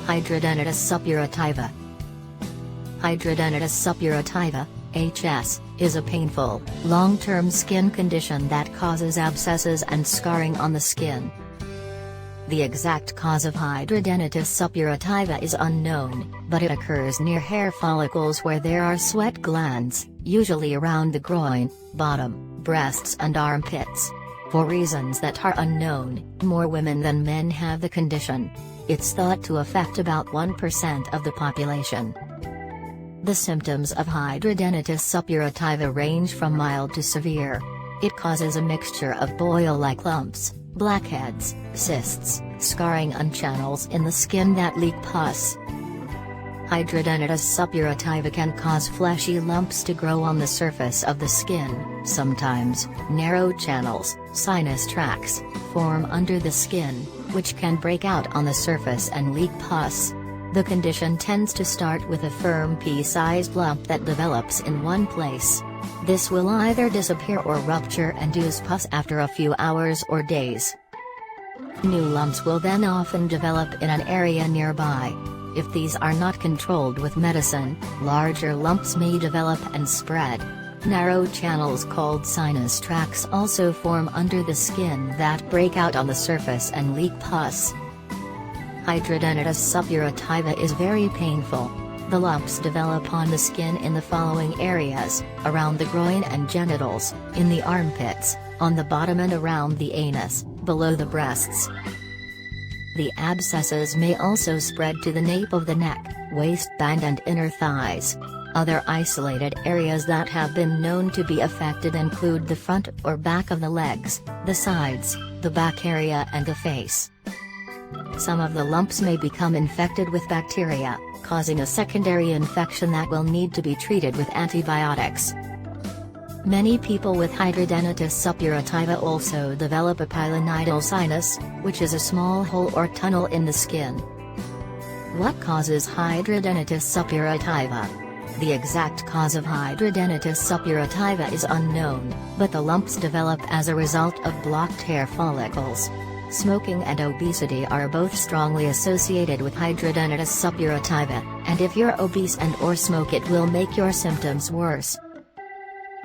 Hidradenitis suppurativa. Hidradenitis suppurativa, HS, is a painful, long-term skin condition that causes abscesses and scarring on the skin. The exact cause of hidradenitis suppurativa is unknown, but it occurs near hair follicles where there are sweat glands, usually around the groin, bottom, breasts and armpits. For reasons that are unknown, more women than men have the condition. It's thought to affect about 1% of the population. The symptoms of hidradenitis suppurativa range from mild to severe. It causes a mixture of boil-like lumps, blackheads, cysts, scarring and channels in the skin that leak pus. Hidradenitis suppurativa can cause fleshy lumps to grow on the surface of the skin. Sometimes, narrow channels, sinus tracts, form under the skin, which can break out on the surface and leak pus. The condition tends to start with a firm pea-sized lump that develops in one place. This will either disappear or rupture and ooze pus after a few hours or days. New lumps will then often develop in an area nearby. If these are not controlled with medicine, larger lumps may develop and spread. Narrow channels called sinus tracts also form under the skin that break out on the surface and leak pus. Hidradenitis suppurativa is very painful. The lumps develop on the skin in the following areas: around the groin and genitals, in the armpits, on the bottom and around the anus, below the breasts. The abscesses may also spread to the nape of the neck, waistband and inner thighs. Other isolated areas that have been known to be affected include the front or back of the legs, the sides, the back area and the face. Some of the lumps may become infected with bacteria, causing a secondary infection that will need to be treated with antibiotics. Many people with hidradenitis suppurativa also develop a pilonidal sinus, which is a small hole or tunnel in the skin. What causes hidradenitis suppurativa? The exact cause of hidradenitis suppurativa is unknown, but the lumps develop as a result of blocked hair follicles. Smoking and obesity are both strongly associated with hidradenitis suppurativa, and if you're obese and/or smoke, it will make your symptoms worse.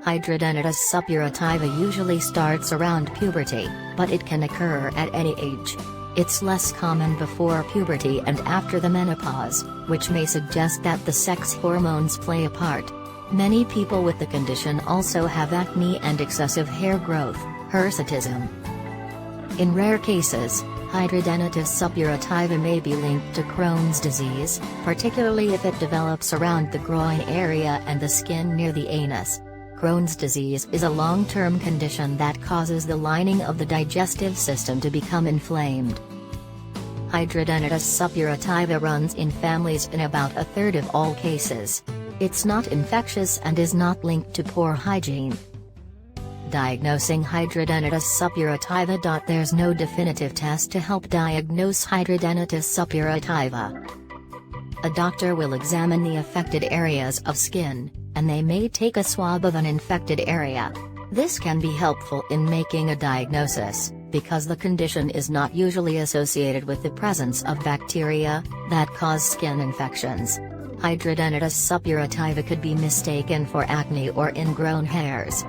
Hidradenitis suppurativa usually starts around puberty, but it can occur at any age. It's less common before puberty and after the menopause, which may suggest that the sex hormones play a part. Many people with the condition also have acne and excessive hair growth, hirsutism. In rare cases, hidradenitis suppurativa may be linked to Crohn's disease, particularly if it develops around the groin area and the skin near the anus. Crohn's disease is a long-term condition that causes the lining of the digestive system to become inflamed. Hidradenitis suppurativa runs in families in about a third of all cases. It's not infectious and is not linked to poor hygiene. Diagnosing hidradenitis suppurativa. There's no definitive test to help diagnose hidradenitis suppurativa. A doctor will examine the affected areas of skin, and they may take a swab of an infected area. This can be helpful in making a diagnosis, because the condition is not usually associated with the presence of bacteria that cause skin infections. Hidradenitis suppurativa could be mistaken for acne or ingrown hairs.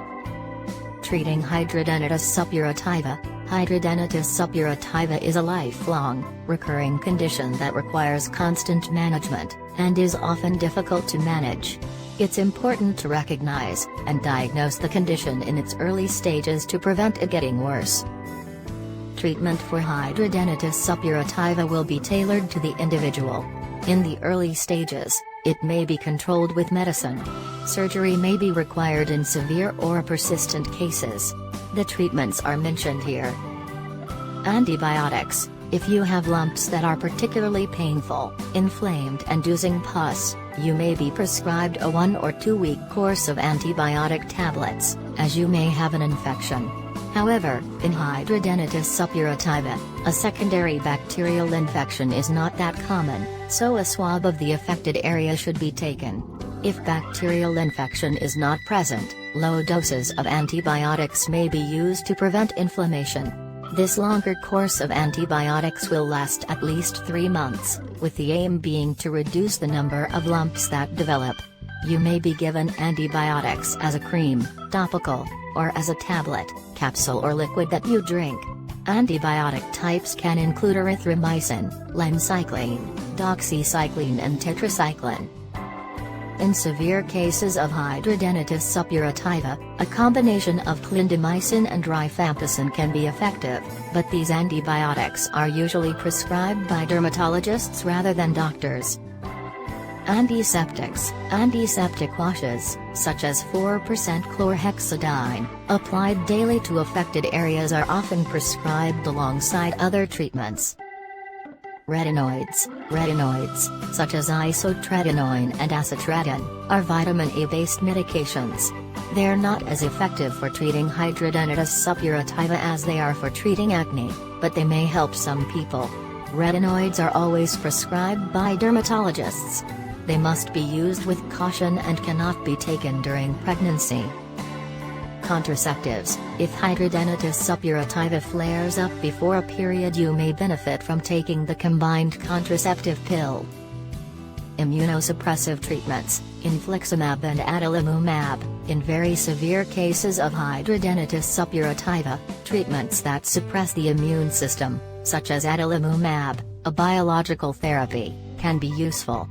Treating hidradenitis suppurativa. Hidradenitis suppurativa is a lifelong, recurring condition that requires constant management, and is often difficult to manage. It's important to recognize and diagnose the condition in its early stages to prevent it getting worse. Treatment for hidradenitis suppurativa will be tailored to the individual. In the early stages, it may be controlled with medicine. Surgery may be required in severe or persistent cases. The treatments are mentioned here. Antibiotics. If you have lumps that are particularly painful, inflamed and oozing pus, you may be prescribed a 1 or 2 week course of antibiotic tablets, as you may have an infection. However, in hidradenitis suppurativa, a secondary bacterial infection is not that common, so a swab of the affected area should be taken. If bacterial infection is not present, low doses of antibiotics may be used to prevent inflammation. This longer course of antibiotics will last at least 3 months. with the aim being to reduce the number of lumps that develop. You may be given antibiotics as a cream, topical, or as a tablet, capsule or liquid that you drink. Antibiotic types can include erythromycin, lencycline, doxycycline and tetracycline. In severe cases of hidradenitis suppurativa, a combination of clindamycin and rifampicin can be effective, but these antibiotics are usually prescribed by dermatologists rather than doctors. Antiseptics, antiseptic washes, such as 4% chlorhexidine, applied daily to affected areas are often prescribed alongside other treatments. Retinoids, such as isotretinoin and acitretin, are vitamin A-based medications. They're not as effective for treating hidradenitis suppurativa as they are for treating acne, but they may help some people. Retinoids are always prescribed by dermatologists. They must be used with caution and cannot be taken during pregnancy. Contraceptives, if hidradenitis suppurativa flares up before a period, you may benefit from taking the combined contraceptive pill. Immunosuppressive treatments, infliximab and adalimumab, in very severe cases of hidradenitis suppurativa, treatments that suppress the immune system, such as adalimumab, a biological therapy, can be useful.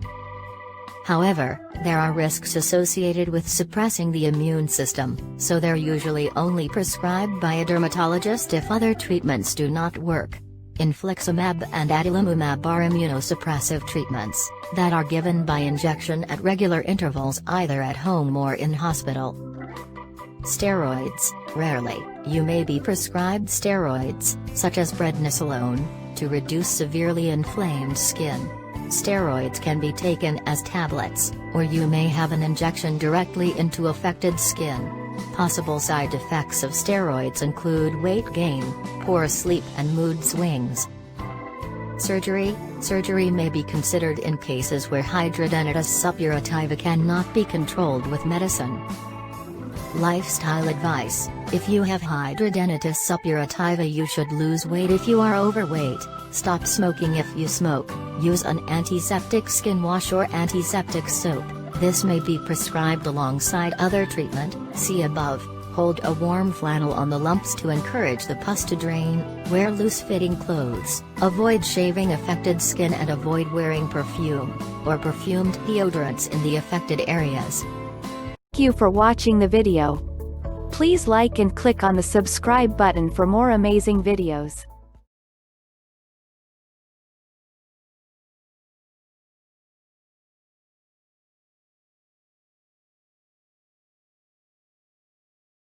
However, there are risks associated with suppressing the immune system, so they're usually only prescribed by a dermatologist if other treatments do not work. Infliximab and adalimumab are immunosuppressive treatments that are given by injection at regular intervals either at home or in hospital. Steroids, rarely, you may be prescribed steroids, such as prednisolone, to reduce severely inflamed skin. Steroids can be taken as tablets, or you may have an injection directly into affected skin. Possible side effects of steroids include weight gain, poor sleep and mood swings. Surgery may be considered in cases where hidradenitis suppurativa cannot be controlled with medicine. Lifestyle advice: if you have hidradenitis suppurativa, you should lose weight if you are overweight, stop smoking if you smoke, use an antiseptic skin wash or antiseptic soap. This may be prescribed alongside other treatment, see above. Hold a warm flannel on the lumps to encourage the pus to drain, wear loose-fitting clothes, avoid shaving affected skin and avoid wearing perfume or perfumed deodorants in the affected areas. Thank you for watching the video. Please like and click on the subscribe button for more amazing videos.